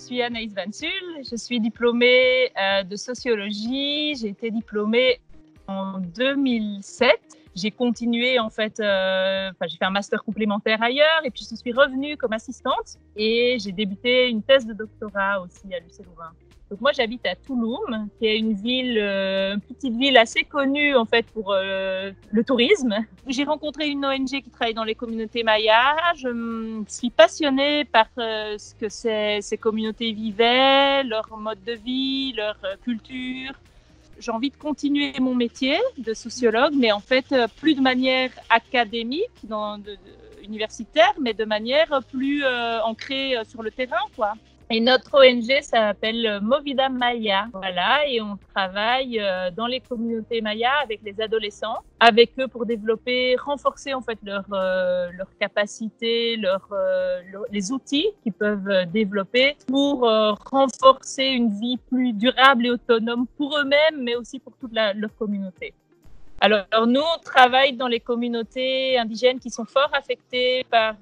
suis Anaïs Van Sul, je suis diplômée de sociologie. J'ai été diplômée en 2007. J'ai continué en fait, j'ai fait un master complémentaire ailleurs et puis je suis revenue comme assistante et j'ai débuté une thèse de doctorat aussi à l'UC Louvain. Donc moi j'habite à Touloum, qui est une petite ville assez connue en fait pour le tourisme. J'ai rencontré une ONG qui travaille dans les communautés mayas. Je suis passionnée par ce que ces communautés vivaient, leur mode de vie, leur culture. J'ai envie de continuer mon métier de sociologue, mais en fait plus de manière académique, universitaire, mais de manière plus ancrée sur le terrain, quoi. Et notre ONG s'appelle Movida Maya, voilà, et on travaille dans les communautés mayas avec les adolescents, avec eux pour développer, renforcer en fait leur capacité, les outils qu'ils peuvent développer pour renforcer une vie plus durable et autonome pour eux-mêmes, mais aussi pour toute leur communauté. Alors nous, on travaille dans les communautés indigènes qui sont fort affectées par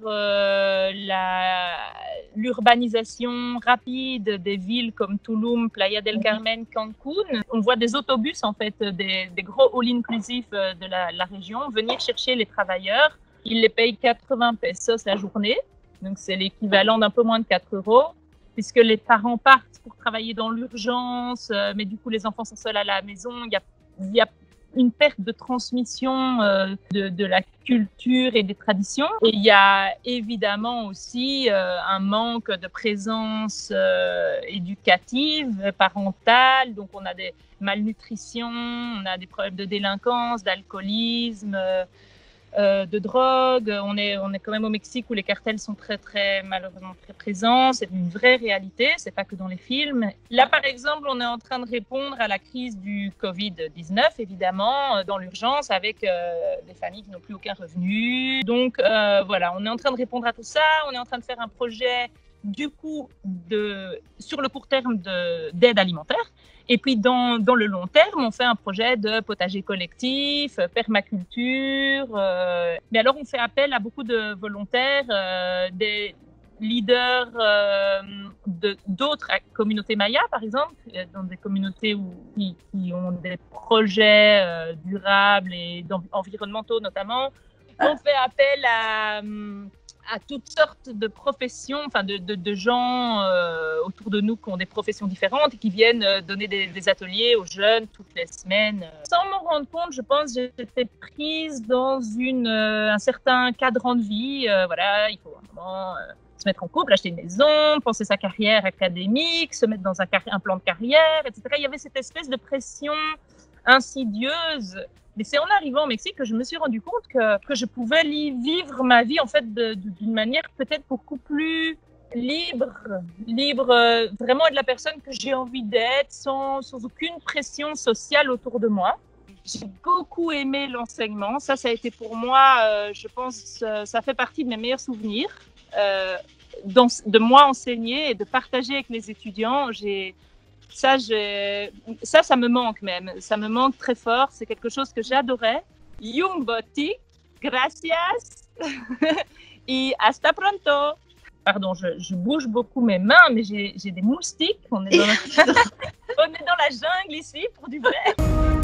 l'urbanisation rapide des villes comme Tulum, Playa del Carmen, Cancún. On voit des autobus, en fait, des gros all-inclusifs de la région venir chercher les travailleurs. Ils les payent 80 pesos la journée, donc c'est l'équivalent d'un peu moins de 4 euros, puisque les parents partent pour travailler dans l'urgence, mais du coup les enfants sont seuls à la maison. Il y a une perte de transmission de la culture et des traditions. Et il y a évidemment aussi un manque de présence éducative, parentale. Donc on a des malnutritions, on a des problèmes de délinquance, d'alcoolisme, de drogue. On est quand même au Mexique où les cartels sont malheureusement très présents. C'est une vraie réalité, c'est pas que dans les films. Là, par exemple, on est en train de répondre à la crise du Covid-19, évidemment, dans l'urgence, avec des familles qui n'ont plus aucun revenu. Donc, voilà, on est en train de répondre à tout ça. On est en train de faire un projet, du coup, sur le court terme d'aide alimentaire. Et puis, dans le long terme, on fait un projet de potager collectif, permaculture. Mais alors, on fait appel à beaucoup de volontaires, des leaders d'autres communautés mayas, par exemple, dans des communautés qui ont des projets durables et environnementaux notamment. On fait appel à toutes sortes de professions, enfin de gens autour de nous qui ont des professions différentes et qui viennent donner des ateliers aux jeunes toutes les semaines. Sans m'en rendre compte, je pense que j'étais prise dans un certain cadran de vie. Voilà, il faut un moment se mettre en couple, acheter une maison, penser sa carrière académique, se mettre dans un plan de carrière, etc. Il y avait cette espèce de pression insidieuse. Mais c'est en arrivant au Mexique que je me suis rendu compte que je pouvais vivre ma vie en fait d'une manière peut-être beaucoup plus libre vraiment de la personne que j'ai envie d'être, sans aucune pression sociale autour de moi. J'ai beaucoup aimé l'enseignement. Ça a été pour moi, je pense, ça fait partie de mes meilleurs souvenirs. De moi enseigner et de partager avec les étudiants. Ça me manque même. Ça me manque très fort. C'est quelque chose que j'adorais. Yungboti, gracias et hasta pronto. Pardon, je bouge beaucoup mes mains, mais j'ai des moustiques. On est dans la jungle ici, pour du vrai.